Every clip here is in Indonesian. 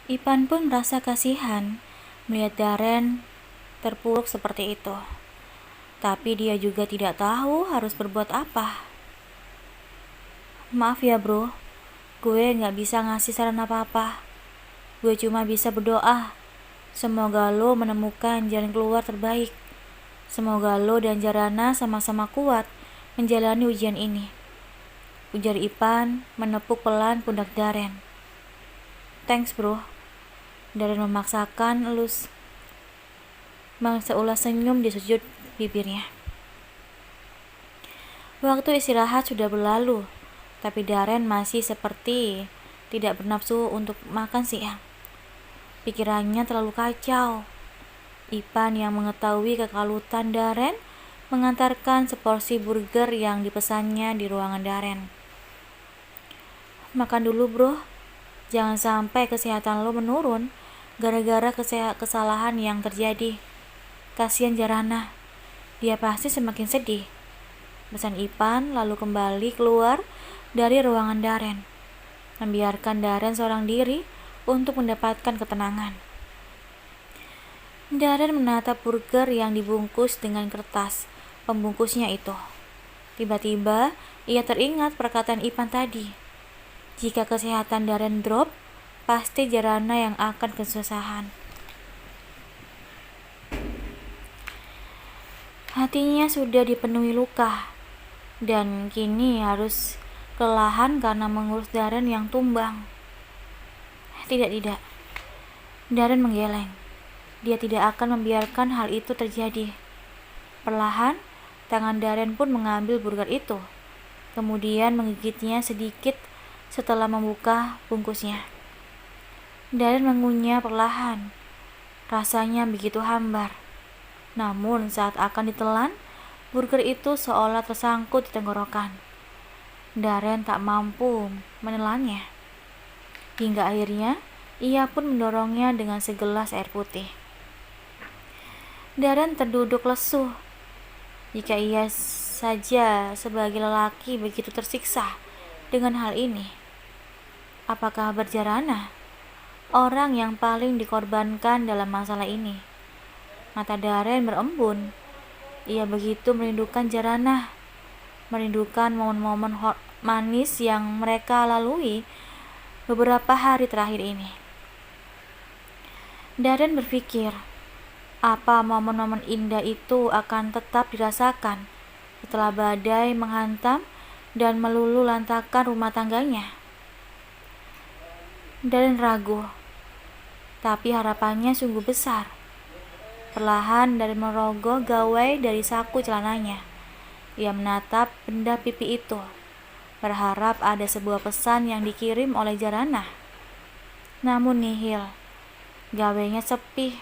Ipan pun merasa kasihan melihat Darren terpuruk seperti itu. Tapi dia juga tidak tahu harus berbuat apa. Maaf ya bro, gue gak bisa ngasih saran apa-apa. Gue cuma bisa berdoa. Semoga lo menemukan jalan keluar terbaik. Semoga lo dan Jarana sama-sama kuat menjalani ujian ini. Ujar Ipan menepuk pelan pundak Darren. Thanks bro. Darren memaksakan seulas senyum di sujud bibirnya. Waktu istirahat sudah berlalu, tapi Darren masih seperti tidak bernafsu untuk makan siang. Pikirannya terlalu kacau. Ipan yang mengetahui kekalutan Darren mengantarkan seporsi burger yang dipesannya di ruangan Darren. Makan dulu bro, jangan sampai kesehatan lo menurun gara-gara kesalahan yang terjadi. Kasian Jarana, dia pasti semakin sedih. Pesan Ipan lalu kembali keluar dari ruangan Darren, membiarkan Darren seorang diri untuk mendapatkan ketenangan. Darren menatap burger yang dibungkus dengan kertas pembungkusnya itu. Tiba-tiba ia teringat perkataan Ipan tadi. Jika kesehatan Darren drop, pasti Jarana yang akan kesusahan. Hatinya sudah dipenuhi luka, dan kini harus kelelahan karena mengurus Darren yang tumbang. Tidak. Darren menggeleng. Dia tidak akan membiarkan hal itu terjadi. Perlahan, tangan Darren pun mengambil burger itu, kemudian menggigitnya sedikit setelah membuka bungkusnya. Darren mengunyah perlahan. Rasanya begitu hambar. Namun saat akan ditelan, burger itu seolah tersangkut di tenggorokan. Darren tak mampu menelannya. Hingga akhirnya, ia pun mendorongnya dengan segelas air putih. Darren terduduk lesu. Jika ia saja sebagai lelaki begitu tersiksa dengan hal ini, apakah Jarana orang yang paling dikorbankan dalam masalah ini? Mata Darren berembun. Ia begitu merindukan Jarana, merindukan momen-momen manis yang mereka lalui beberapa hari terakhir ini. Darren berpikir, apa momen-momen indah itu akan tetap dirasakan setelah badai menghantam dan melulu lantakan rumah tangganya. Darren ragu, tapi harapannya sungguh besar. Perlahan Darren merogoh gawai dari saku celananya. Ia menatap benda pipi itu, berharap ada sebuah pesan yang dikirim oleh Jarana. Namun nihil. Gawainya sepi.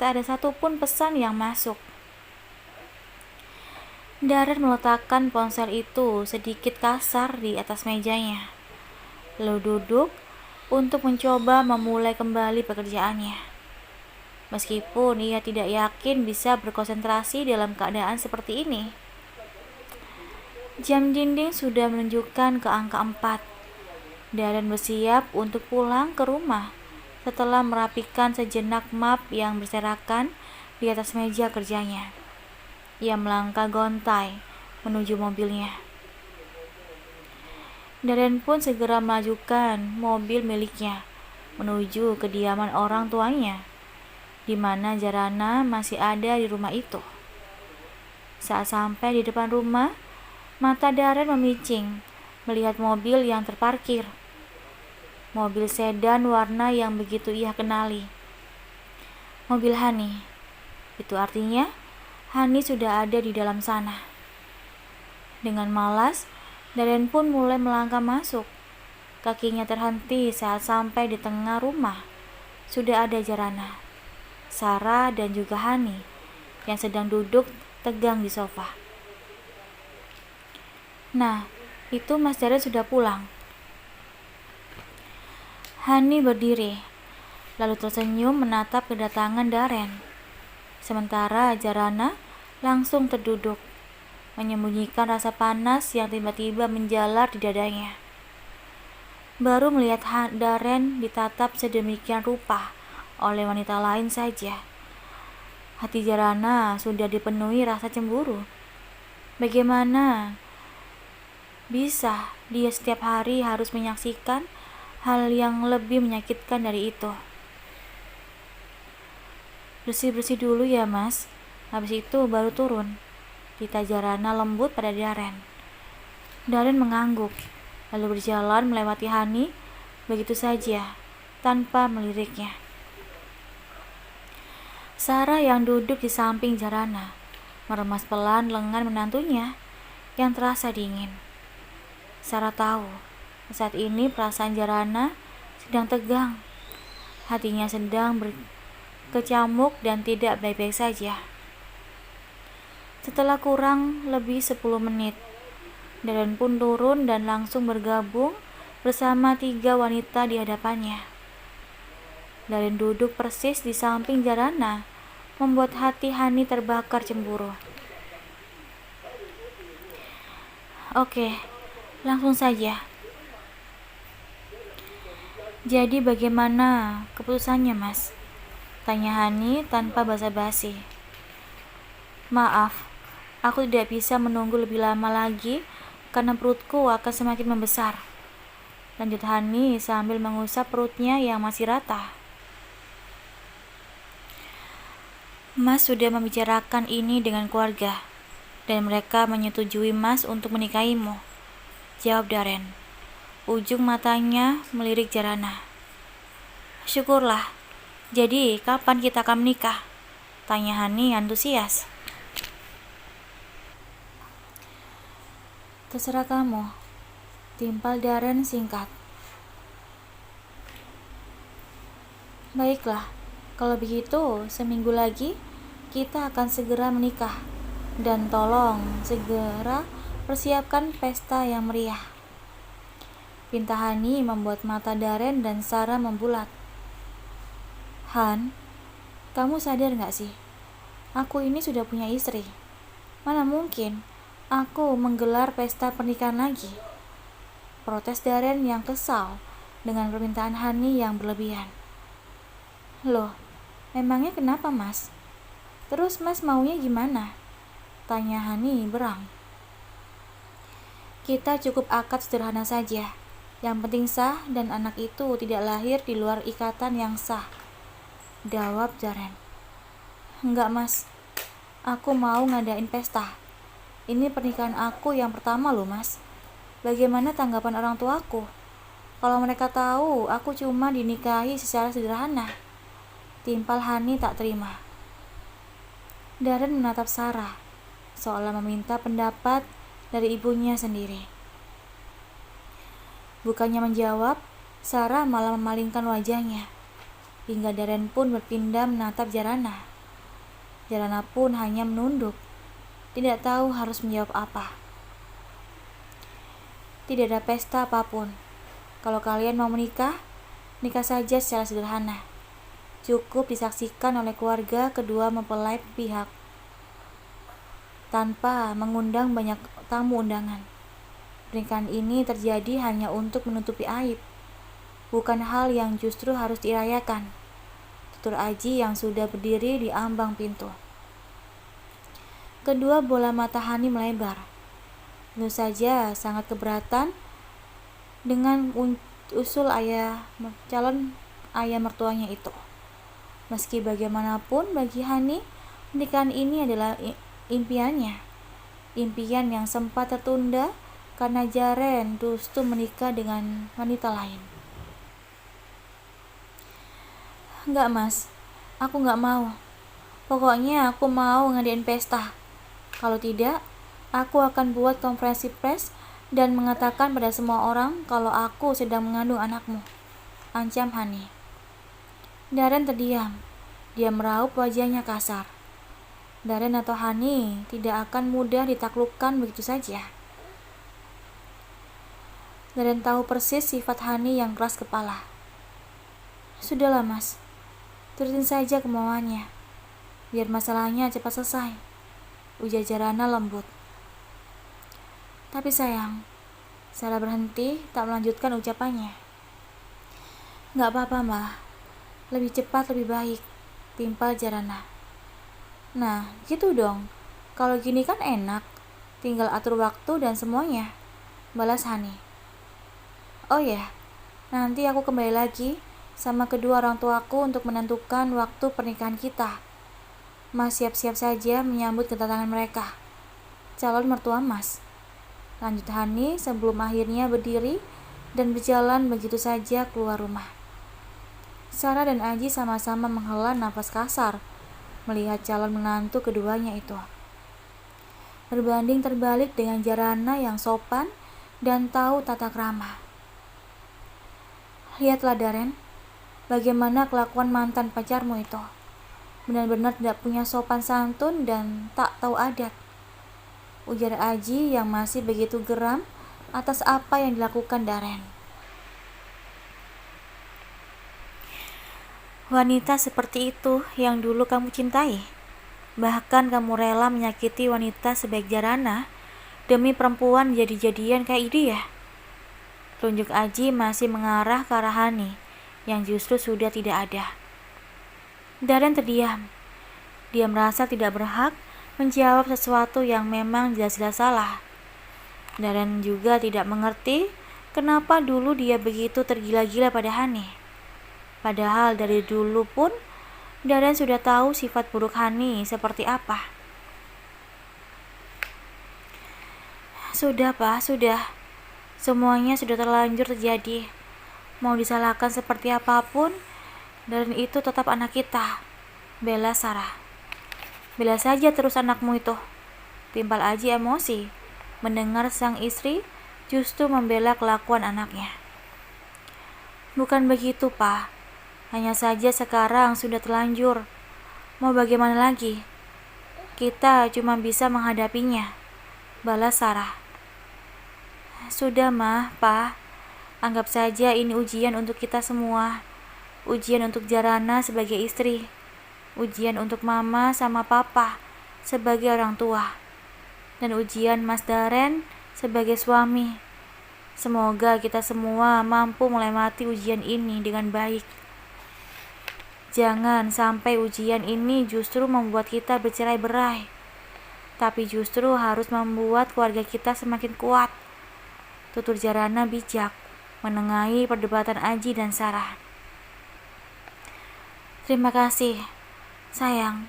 Tak ada satupun pesan yang masuk. Darren meletakkan ponsel itu sedikit kasar di atas mejanya, lalu duduk untuk mencoba memulai kembali pekerjaannya. Meskipun ia tidak yakin bisa berkonsentrasi dalam keadaan seperti ini. Jam dinding sudah menunjukkan ke angka 4. Darren bersiap untuk pulang ke rumah setelah merapikan sejenak map yang berserakan di atas meja kerjanya. Ia melangkah gontai menuju mobilnya. Darren pun segera melajukan mobil miliknya menuju kediaman orang tuanya, di mana Jarana masih ada di rumah itu. Saat sampai di depan rumah, mata Darren memicing melihat mobil yang terparkir. Mobil sedan warna yang begitu ia kenali. Mobil Hani. Itu artinya Hani sudah ada di dalam sana. Dengan malas, Darren pun mulai melangkah masuk. Kakinya terhenti saat sampai di tengah rumah. Sudah ada Jarana. Sarah dan juga Hani yang sedang duduk tegang di sofa. Nah, itu Mas Daren sudah pulang. Hani berdiri, lalu tersenyum menatap kedatangan Daren. Sementara Jarana langsung terduduk, menyembunyikan rasa panas yang tiba-tiba menjalar di dadanya. Baru melihat Daren ditatap sedemikian rupa oleh wanita lain saja, hati Jarana sudah dipenuhi rasa cemburu. Bagaimana bisa dia setiap hari harus menyaksikan hal yang lebih menyakitkan dari itu? Bersih-bersih dulu ya Mas, habis itu baru turun, kata Jarana lembut pada Daren. Daren mengangguk, lalu berjalan melewati Hani begitu saja, tanpa meliriknya. Sarah yang duduk di samping Jarana meremas pelan lengan menantunya yang terasa dingin. Sarah tahu saat ini perasaan Jarana sedang tegang, hatinya sedang berkecamuk dan tidak baik-baik saja. Setelah kurang lebih 10 menit, Daren pun turun dan langsung bergabung bersama 3 wanita di hadapannya. Daren duduk persis di samping Jarana, membuat hati Hani terbakar cemburu. Oke, langsung saja. Jadi bagaimana keputusannya Mas? Tanya Hani tanpa basa-basi. Maaf, aku tidak bisa menunggu lebih lama lagi karena perutku akan semakin membesar. Lanjut Hani sambil mengusap perutnya yang masih rata. Mas sudah membicarakan ini dengan keluarga, dan mereka menyetujui Mas untuk menikahimu, jawab Daren. Ujung matanya melirik Jarana. Syukurlah. Jadi kapan kita akan menikah? Tanya Hani antusias. Terserah kamu, timpal Daren singkat. Baiklah, kalau begitu seminggu lagi kita akan segera menikah. Dan tolong segera persiapkan pesta yang meriah. Pinta Hani membuat mata Daren dan Sarah membulat. Han, kamu sadar gak sih? Aku ini sudah punya istri. Mana mungkin aku menggelar pesta pernikahan lagi? Protes Daren yang kesal dengan permintaan Hani yang berlebihan. Loh, memangnya kenapa Mas? Terus Mas maunya gimana? Tanya Hani berang. Kita cukup akad sederhana saja. Yang penting sah dan anak itu tidak lahir di luar ikatan yang sah, jawab Daren. Enggak Mas, aku mau ngadain pesta. Ini pernikahan aku yang pertama loh Mas. Bagaimana tanggapan orang tuaku? Kalau mereka tahu aku cuma dinikahi secara sederhana. Timpal Hani tak terima. Daren menatap Sarah, seolah meminta pendapat dari ibunya sendiri. Bukannya menjawab, Sarah malah memalingkan wajahnya, hingga Daren pun berpindah menatap Jarana. Jarana pun hanya menunduk, tidak tahu harus menjawab apa. Tidak ada pesta apapun. Kalau kalian mau menikah, nikah saja secara sederhana. Cukup disaksikan oleh keluarga kedua mempelai pihak, tanpa mengundang banyak tamu undangan. Pernikahan ini terjadi hanya untuk menutupi aib, bukan hal yang justru harus dirayakan. Tutur Aji yang sudah berdiri di ambang pintu. Kedua bola mata Hani melebar. Tentu saja sangat keberatan dengan usul calon ayah mertuanya itu. Meski bagaimanapun bagi Hani, pernikahan ini adalah impiannya. Impian yang sempat tertunda karena Daren Dustu menikah dengan wanita lain. Enggak Mas, aku enggak mau. Pokoknya aku mau ngadain pesta. Kalau tidak, aku akan buat konferensi pers dan mengatakan pada semua orang kalau aku sedang mengandung anakmu, ancam Hani. Daren terdiam, Dia meraup wajahnya kasar. Daren atau Hani tidak akan mudah ditaklukkan begitu saja. Daren tahu persis sifat Hani yang keras kepala. Sudahlah mas, turutin saja kemauannya, biar masalahnya cepat selesai, ujar Jarana lembut. Tapi sayang, Sarah berhenti tak melanjutkan ucapannya. Gak apa-apa mah, lebih cepat lebih baik, timpal Jarana. Nah, gitu dong. Kalau gini kan enak. Tinggal atur waktu dan semuanya, balas Hani. Oh ya, nanti aku kembali lagi sama kedua orang tuaku untuk menentukan waktu pernikahan kita. Mas siap-siap saja menyambut kedatangan mereka, calon mertua mas. Lanjut Hani sebelum akhirnya berdiri dan berjalan begitu saja keluar rumah. Sarah dan Aji sama-sama menghela nafas kasar melihat calon menantu keduanya itu. Berbanding terbalik dengan Jarana yang sopan dan tahu tata krama. Lihatlah Daren, bagaimana kelakuan mantan pacarmu itu. Benar-benar tidak punya sopan santun dan tak tahu adat, ujar Aji yang masih begitu geram atas apa yang dilakukan Daren. Wanita seperti itu yang dulu kamu cintai. Bahkan kamu rela menyakiti wanita sebaik Jarana demi perempuan jadi-jadian kayak dia. Tunjuk Aji masih mengarah ke arah Hani yang justru sudah tidak ada. Daren terdiam. Dia merasa tidak berhak menjawab sesuatu yang memang jelas-jelas salah. Daren juga tidak mengerti kenapa dulu dia begitu tergila-gila pada Hani. Padahal dari dulu pun Daren sudah tahu sifat buruk Hani seperti apa. Sudah Pak, sudah. Semuanya sudah terlanjur terjadi. Mau disalahkan seperti apapun, Daren itu tetap anak kita, bela Sarah. Bela saja terus anakmu itu, timpal Aji emosi mendengar sang istri justru membela kelakuan anaknya. Bukan begitu Pak, hanya saja sekarang sudah terlanjur. Mau bagaimana lagi? Kita cuma bisa menghadapinya, balas Sarah. Sudah mah, Pak. Anggap saja ini ujian untuk kita semua. Ujian untuk Jarana sebagai istri. Ujian untuk Mama sama Papa sebagai orang tua. Dan ujian Mas Daren sebagai suami. Semoga kita semua mampu melewati ujian ini dengan baik. Jangan sampai ujian ini justru membuat kita bercerai-berai, tapi justru harus membuat keluarga kita semakin kuat. Tutur Jarana bijak menengahi perdebatan Aji dan Sarah. Terima kasih, sayang,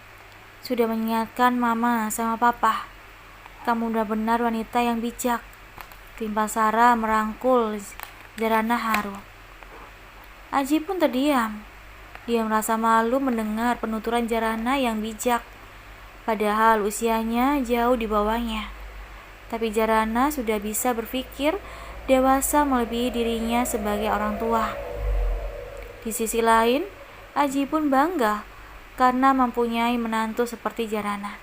sudah mengingatkan Mama sama Papa. Kamu benar-benar wanita yang bijak, timpal Sarah merangkul Jarana haru. Aji pun terdiam. Dia merasa malu mendengar penuturan Jarana yang bijak, padahal usianya jauh di bawahnya. Tapi Jarana sudah bisa berpikir dewasa melebihi dirinya sebagai orang tua. Di sisi lain, Aji pun bangga karena mempunyai menantu seperti Jarana.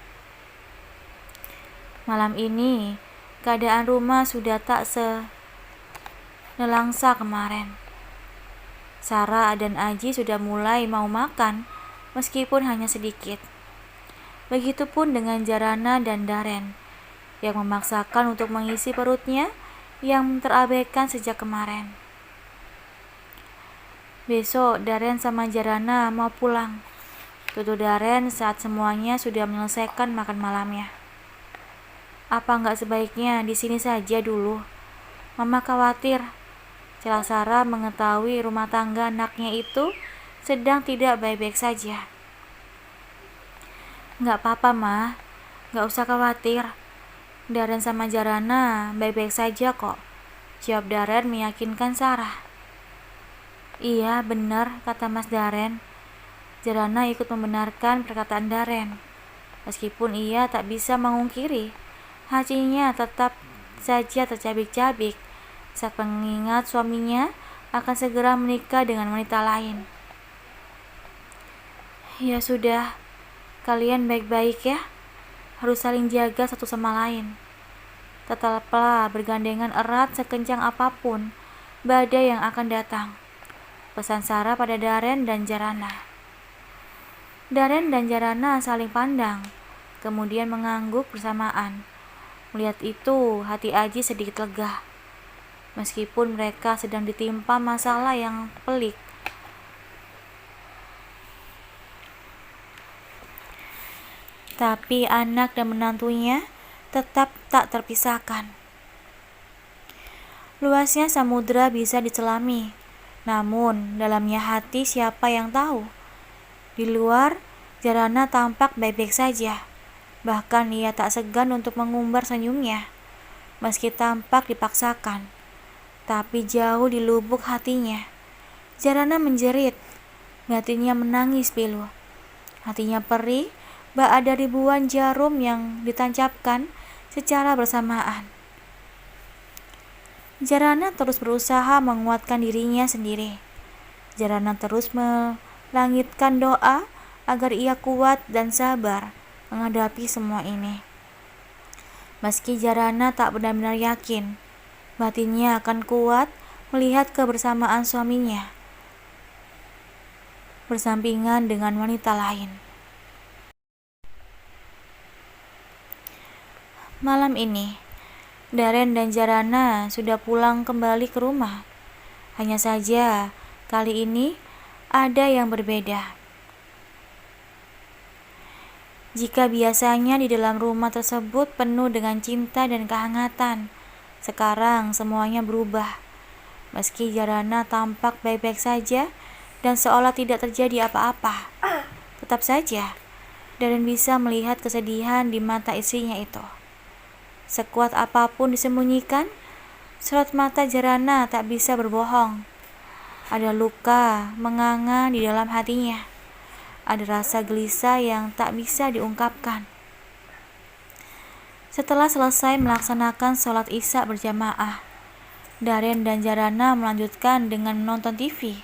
Malam ini, keadaan rumah sudah tak senelangsa kemarin. Sarah dan Aji sudah mulai mau makan, meskipun hanya sedikit. Begitupun dengan Jarana dan Daren, yang memaksakan untuk mengisi perutnya yang terabaikan sejak kemarin. Besok Daren sama Jarana mau pulang, tutur Daren saat semuanya sudah menyelesaikan makan malamnya. Apa nggak sebaiknya di sini saja dulu? Mama khawatir. Celah Sarah mengetahui rumah tangga anaknya itu sedang tidak baik-baik saja. Nggak apa-apa, Ma. Nggak usah khawatir. Daren sama Jarana baik-baik saja kok, jawab Daren meyakinkan Sarah. Iya, benar, kata Mas Daren. Jarana ikut membenarkan perkataan Daren. Meskipun ia tak bisa mengungkiri, hatinya tetap saja tercabik-cabik saat mengingat suaminya akan segera menikah dengan wanita lain. Ya sudah, kalian baik-baik ya. Harus saling jaga satu sama lain. Tetaplah bergandengan erat sekencang apapun badai yang akan datang. Pesan Sarah pada Darren dan Jarana. Darren dan Jarana saling pandang, kemudian mengangguk bersamaan. Melihat itu, hati Aji sedikit lega. Meskipun mereka sedang ditimpa masalah yang pelik, tapi anak dan menantunya tetap tak terpisahkan. Luasnya samudera bisa diselami, namun dalamnya hati siapa yang tahu? Di luar, Jarana tampak baik-baik saja. Bahkan ia tak segan untuk mengumbar senyumnya, meski tampak dipaksakan. Tapi jauh di lubuk hatinya, Jarana menjerit. Hatinya menangis pilu. Hatinya perih, bak ada ribuan jarum yang ditancapkan secara bersamaan. Jarana terus berusaha menguatkan dirinya sendiri. Jarana terus melangitkan doa agar ia kuat dan sabar menghadapi semua ini. Meski Jarana tak benar-benar yakin batinnya akan kuat melihat kebersamaan suaminya bersampingan dengan wanita lain. Malam ini, Darren dan Jarana sudah pulang kembali ke rumah. Hanya saja, kali ini ada yang berbeda. Jika biasanya di dalam rumah tersebut penuh dengan cinta dan kehangatan, sekarang semuanya berubah. Meski Jarana tampak baik-baik saja dan seolah tidak terjadi apa-apa, tetap saja Darren bisa melihat kesedihan di mata istrinya itu. Sekuat apapun disembunyikan, sorot mata Jarana tak bisa berbohong. Ada luka menganga di dalam hatinya. Ada rasa gelisah yang tak bisa diungkapkan. Setelah selesai melaksanakan sholat Isya berjamaah, Darren dan Jarana melanjutkan dengan menonton TV.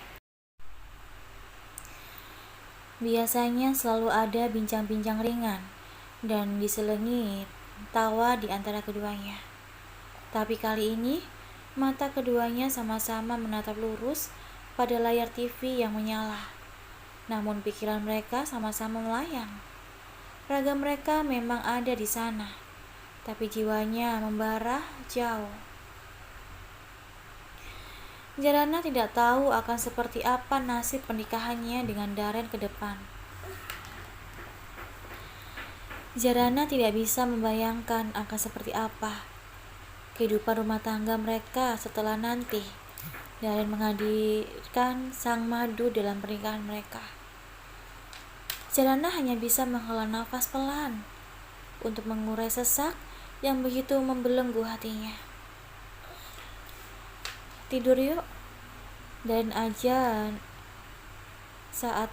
Biasanya selalu ada bincang-bincang ringan dan diselingi tawa di antara keduanya. Tapi kali ini, mata keduanya sama-sama menatap lurus pada layar TV yang menyala. Namun pikiran mereka sama-sama melayang. Raga mereka memang ada di sana, tapi jiwanya membara jauh. Jarana tidak tahu akan seperti apa nasib pernikahannya dengan Darren ke depan. Jarana tidak bisa membayangkan akan seperti apa kehidupan rumah tangga mereka setelah nanti Darren menghadirkan sang madu dalam pernikahan mereka. Jarana hanya bisa menghela nafas pelan untuk mengurai sesak yang begitu membelenggu hatinya. Tidur yuk, Darren aja saat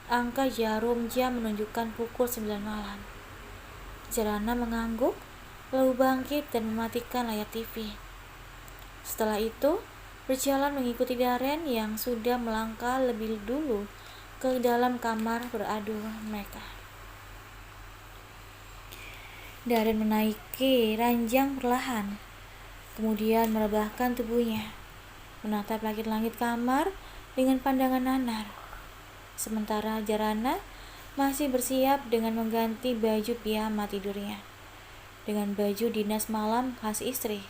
angka jarum jam menunjukkan pukul 9 malam. Jarana mengangguk, lalu bangkit dan mematikan layar TV. Setelah itu, berjalan mengikuti Darren yang sudah melangkah lebih dulu ke dalam kamar beradu mereka. Darren menaiki ranjang perlahan, kemudian merebahkan tubuhnya, menatap langit-langit kamar dengan pandangan nanar. Sementara Jarana masih bersiap dengan mengganti baju piyama tidurnya dengan baju dinas malam khas istri.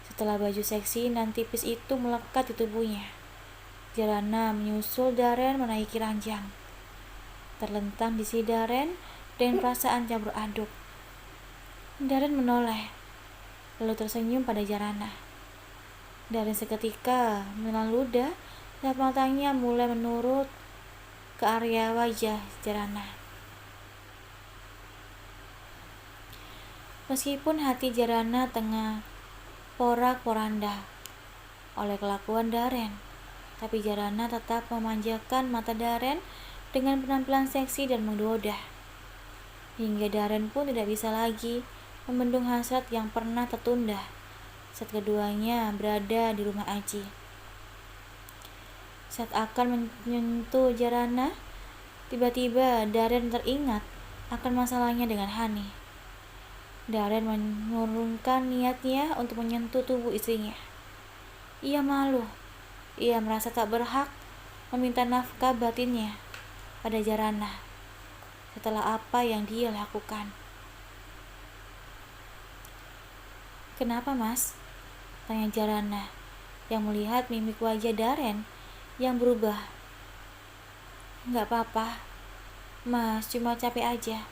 Setelah baju seksi dan tipis itu melekat di tubuhnya, Jarana menyusul Darren menaiki ranjang. Terlentang di sisi Darren dengan perasaan campur aduk. Darren menoleh, lalu tersenyum pada Jarana. Darren seketika menelan ludah dan matanya mulai menurut ke area wajah Jarana. Meskipun hati Jarana tengah porak-poranda oleh kelakuan Darren, tapi Jarana tetap memanjakan mata Darren dengan penampilan seksi dan menggoda. Hingga Darren pun tidak bisa lagi membendung hasrat yang pernah tertunda saat keduanya berada di rumah Aji. Saat akan menyentuh Jarana, Tiba-tiba Darren teringat akan masalahnya dengan Hani. Darren menurunkan niatnya untuk menyentuh tubuh istrinya. Ia malu. Ia merasa tak berhak meminta nafkah batinnya pada Jarana setelah apa yang dia lakukan. "Kenapa, Mas?" tanya Jarana yang melihat mimik wajah Darren yang berubah. "Nggak apa-apa, Mas, cuma capek aja,"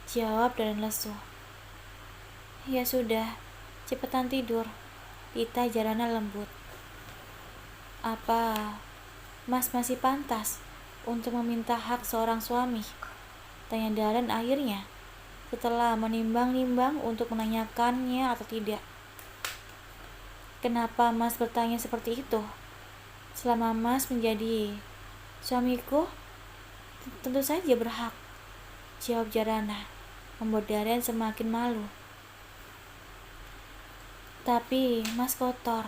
jawab Darren lesu. "Ya sudah, cepetan tidur," titah Jarana lembut. "Apa Mas masih pantas untuk meminta hak seorang suami?" tanya Darren akhirnya setelah menimbang-nimbang untuk menanyakannya atau tidak. "Kenapa Mas bertanya seperti itu? Selama Mas menjadi suamiku, tentu saja berhak," jawab Jarana, membuat Darren semakin malu. "Tapi Mas kotor.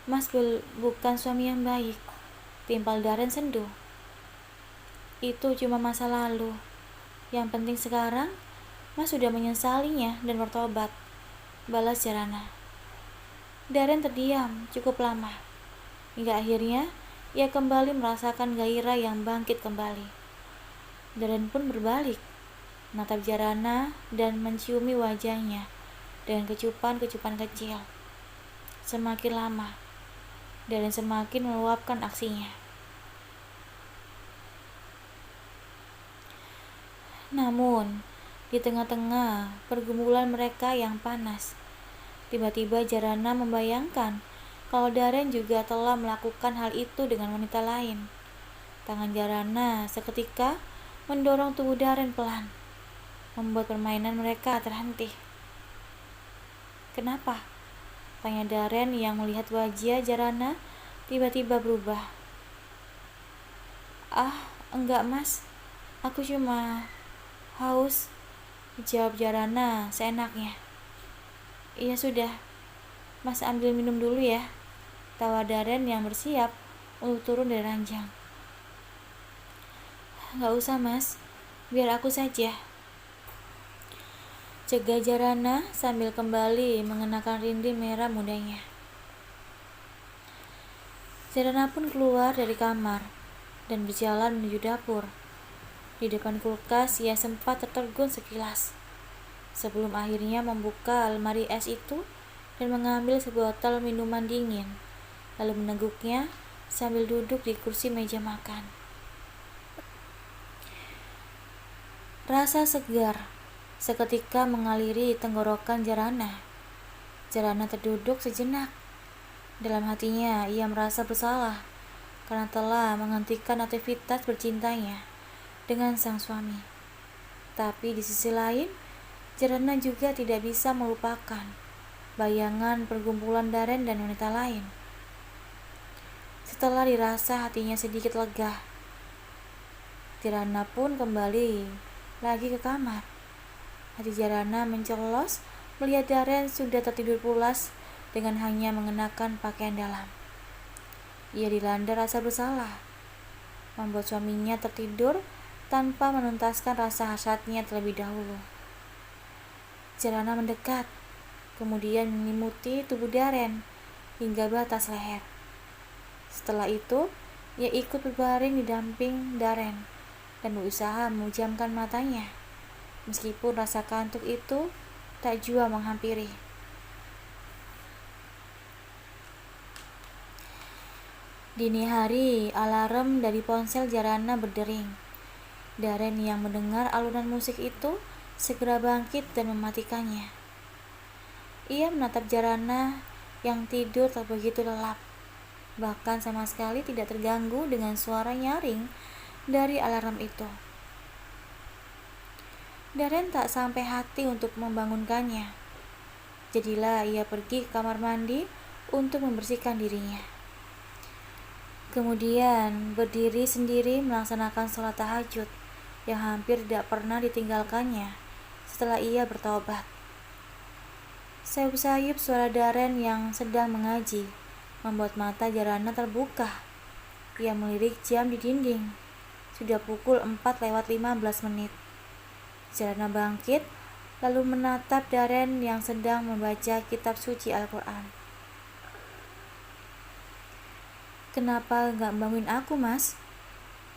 Mas bukan suami yang baik," timpal Darren sendu. "Itu cuma masa lalu. Yang penting sekarang Mas sudah menyesalinya dan bertobat," balas Jarana. Darren terdiam cukup lama, hingga akhirnya ia kembali merasakan gairah yang bangkit kembali. Darren pun berbalik, menatap Jarana dan menciumi wajahnya dengan kecupan-kecupan kecil. Semakin lama, Darren semakin meluapkan aksinya. Namun, di tengah-tengah pergumulan mereka yang panas, tiba-tiba Jarana membayangkan kalau Darren juga telah melakukan hal itu dengan wanita lain. Tangan Jarana seketika mendorong tubuh Darren pelan, membuat permainan mereka terhenti. "Kenapa?" tanya Darren yang melihat wajah Jarana tiba-tiba berubah. "Ah, enggak Mas, aku cuma haus," jawab Jarana seenaknya. "Iya sudah, Mas ambil minum dulu ya," tawa Darren yang bersiap untuk turun dari ranjang. "Nggak usah Mas, biar aku saja," cegah Jarana sambil kembali mengenakan rinding merah mudanya. Jarana pun keluar dari kamar dan berjalan menuju dapur. Di depan kulkas ia sempat tertegun sekilas, sebelum akhirnya membuka lemari es itu dan mengambil sebuah botol minuman dingin, lalu meneguknya sambil duduk di kursi meja makan. Rasa segar seketika mengaliri tenggorokan Jarana. Jarana terduduk sejenak. Dalam hatinya ia merasa bersalah karena telah menghentikan aktivitas bercintanya dengan sang suami. Tapi di sisi lain, Jarana juga tidak bisa melupakan bayangan pergumulan Darren dan wanita lain. Setelah dirasa hatinya sedikit lega, Jarana pun kembali lagi ke kamar. Hati Jarana mencelos melihat Darren sudah tertidur pulas dengan hanya mengenakan pakaian dalam. Ia dilanda rasa bersalah, membuat suaminya tertidur tanpa menuntaskan rasa hasratnya terlebih dahulu. Jarana mendekat, kemudian menyelimuti tubuh Darren hingga batas leher. Setelah itu, ia ikut berbaring di damping Darren dan berusaha memejamkan matanya, meskipun rasa kantuk itu tak jua menghampiri. Dini hari, alarm dari ponsel Jarana berdering. Darren yang mendengar alunan musik itu segera bangkit dan mematikannya. Ia menatap Jarana yang tidur tak begitu lelap, bahkan sama sekali tidak terganggu dengan suara nyaring dari alarm itu. Darren tak sampai hati untuk membangunkannya. Jadilah ia pergi ke kamar mandi untuk membersihkan dirinya. Kemudian berdiri sendiri melaksanakan sholat tahajud yang hampir tidak pernah ditinggalkannya setelah ia bertobat. Sayup-sayup suara Darren yang sedang mengaji membuat mata Jarana terbuka. Ia melirik jam di dinding. Sudah pukul 4:15. Jarana bangkit, lalu menatap Darren yang sedang membaca kitab suci Al-Quran. "Kenapa gak bangunin aku, Mas?"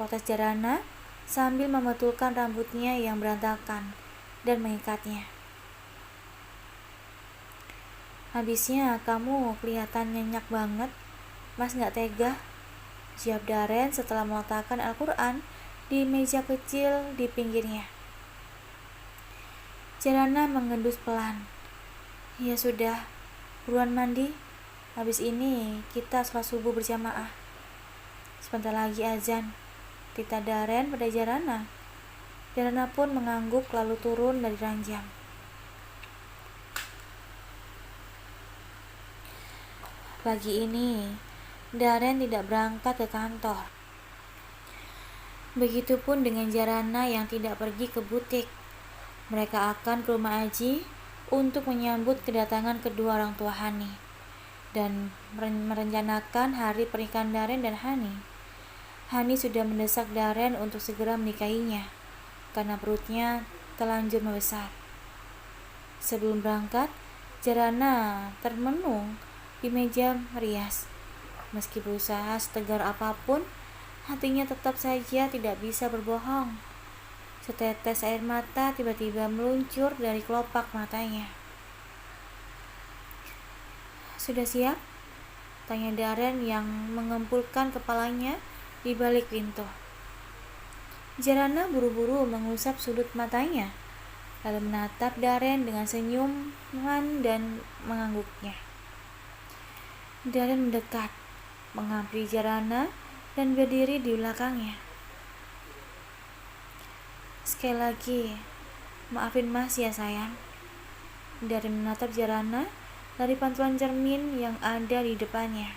protes Jarana sambil membetulkan rambutnya yang berantakan dan mengikatnya. "Habisnya kamu kelihatan nyenyak banget, Mas gak tega," jawab Darren setelah meletakkan Al-Quran di meja kecil di pinggirnya. Jarana mengendus pelan. "Ya sudah, buruan mandi. Habis ini kita sholat subuh berjamaah. Sebentar lagi azan," tita Darren pada Jarana. Jarana pun mengangguk lalu turun dari ranjang. Pagi ini, Darren tidak berangkat ke kantor. Begitupun dengan Jarana yang tidak pergi ke butik. Mereka akan ke rumah Aji untuk menyambut kedatangan kedua orang tua Hani dan merencanakan hari pernikahan Darren dan Hani. Hani sudah mendesak Darren untuk segera menikahinya karena perutnya terlanjur membesar. Sebelum berangkat, Jarana termenung di meja merias. Meski berusaha setegar apapun, hatinya tetap saja tidak bisa berbohong. Setetes air mata tiba-tiba meluncur dari kelopak matanya. "Sudah siap?" tanya Darren yang mengempulkan kepalanya di balik pintu. Jarana buru-buru mengusap sudut matanya, lalu menatap Darren dengan senyuman dan mengangguknya. Darren mendekat, menghampiri Jarana dan berdiri di belakangnya. "Sekali lagi, maafin Mas ya sayang." Darren menatap Jarana dari pantulan cermin yang ada di depannya.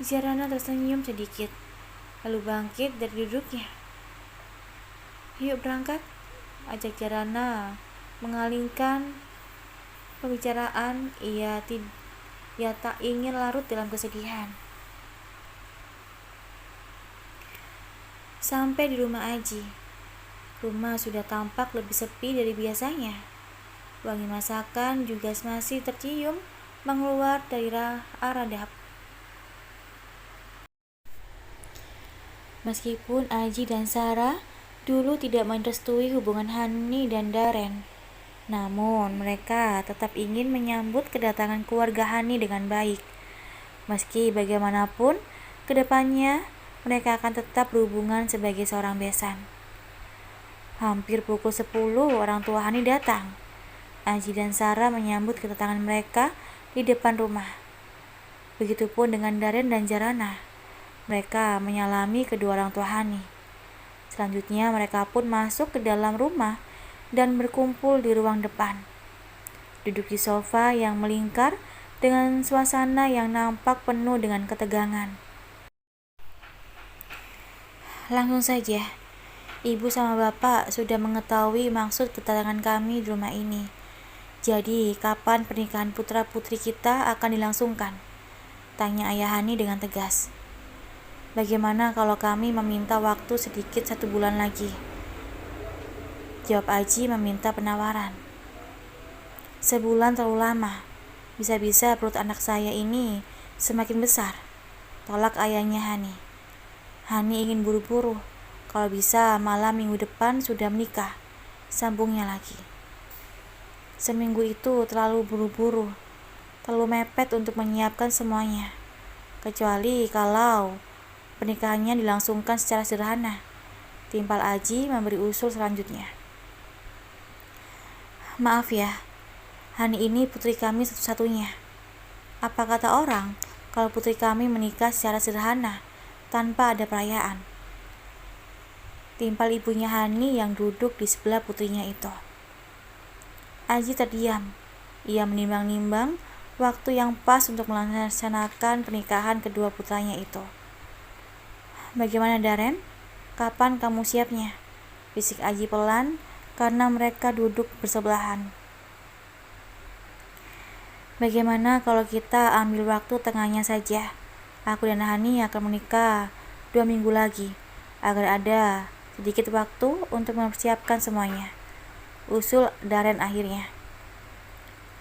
Jarana tersenyum sedikit, lalu bangkit dari duduknya. "Yuk berangkat," ajak Jarana mengalihkan pembicaraan. Ia tak ingin larut dalam kesedihan. Sampai di rumah Aji. Rumah sudah tampak lebih sepi dari biasanya. Wangi masakan juga masih tercium mengeluar dari arah dapur. Meskipun Aji dan Sarah dulu tidak merestui hubungan Hani dan Darren, namun mereka tetap ingin menyambut kedatangan keluarga Hani dengan baik. Meski bagaimanapun, kedepannya mereka akan tetap berhubungan sebagai seorang besan. Hampir pukul 10 orang tua Hani datang. Aji dan Sarah menyambut kedatangan mereka di depan rumah. Begitupun dengan Darren dan Jarana. Mereka menyalami kedua orang tua Hani. Selanjutnya mereka pun masuk ke dalam rumah dan berkumpul di ruang depan. Duduk di sofa yang melingkar dengan suasana yang nampak penuh dengan ketegangan. "Langsung saja. Ibu sama Bapak sudah mengetahui maksud kedatangan kami di rumah ini. Jadi, kapan pernikahan putra-putri kita akan dilangsungkan?" tanya ayah Hani dengan tegas. "Bagaimana kalau kami meminta waktu sedikit 1 bulan lagi?" jawab Aji meminta penawaran. "Sebulan terlalu lama. Bisa-bisa perut anak saya ini semakin besar," tolak ayahnya Hani. "Hani ingin buru-buru. Kalau bisa malam minggu depan sudah menikah," sambungnya lagi. "Seminggu itu terlalu buru-buru, terlalu mepet untuk menyiapkan semuanya. Kecuali kalau pernikahannya dilangsungkan secara sederhana," timpal Aji memberi usul selanjutnya. "Maaf ya, Hani ini putri kami satu-satunya. Apa kata orang kalau putri kami menikah secara sederhana tanpa ada perayaan?" timpal ibunya Hani yang duduk di sebelah putrinya itu. Aji terdiam. Ia menimbang-nimbang waktu yang pas untuk melaksanakan pernikahan kedua putranya itu. "Bagaimana Darren? Kapan kamu siapnya?" bisik Aji pelan karena mereka duduk bersebelahan. "Bagaimana kalau kita ambil waktu tengahnya saja? Aku dan Hani akan menikah 2 minggu lagi. agar ada sedikit waktu untuk mempersiapkan semuanya, usul Darren akhirnya.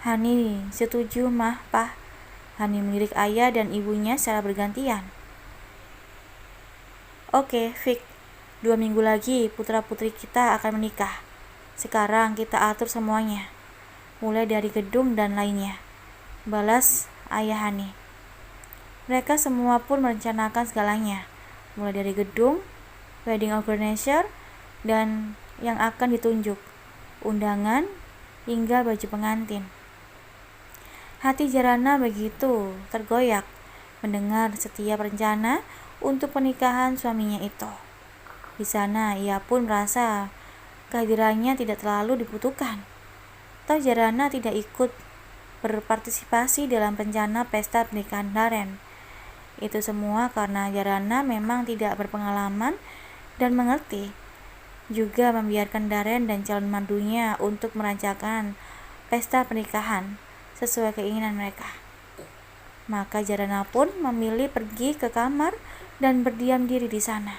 Hani setuju, Mah, Pah. Hani melirik ayah dan ibunya secara bergantian. Oke, Fik. 2 minggu lagi putra-putri kita akan menikah. Sekarang kita atur semuanya, mulai dari gedung dan lainnya, balas ayah Hani. Mereka semua pun merencanakan segalanya, mulai dari gedung, wedding organizer, dan yang akan ditunjuk, undangan, hingga baju pengantin. Hati Jarana begitu tergoyak mendengar setiap rencana untuk pernikahan suaminya itu. Di sana ia pun merasa kehadirannya tidak terlalu dibutuhkan. Toh Jarana tidak ikut berpartisipasi dalam rencana pesta pernikahan Darren. Itu semua karena Jarana memang tidak berpengalaman dan mengerti. Juga membiarkan Darren dan calon mandunya untuk merancangkan pesta pernikahan sesuai keinginan mereka. Maka Jarana pun memilih pergi ke kamar dan berdiam diri di sana.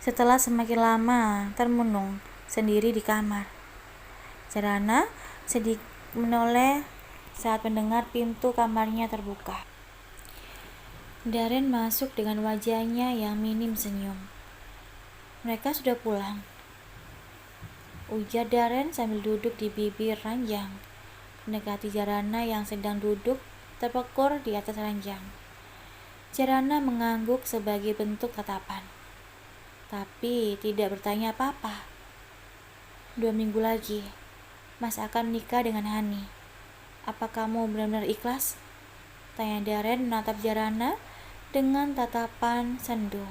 Setelah semakin lama termenung sendiri di kamar, Jarana sedikit menoleh saat mendengar pintu kamarnya terbuka. Darren masuk dengan wajahnya yang minim senyum. Mereka sudah pulang, ujar Darren sambil duduk di bibir ranjang, mendekati Jarana yang sedang duduk terpekur di atas ranjang. Jarana mengangguk sebagai bentuk tatapan, tapi tidak bertanya apa-apa. 2 minggu lagi, Mas akan menikah dengan Hani. Apa kamu benar-benar ikhlas? Tanya Darren menatap Jarana dengan tatapan sendu.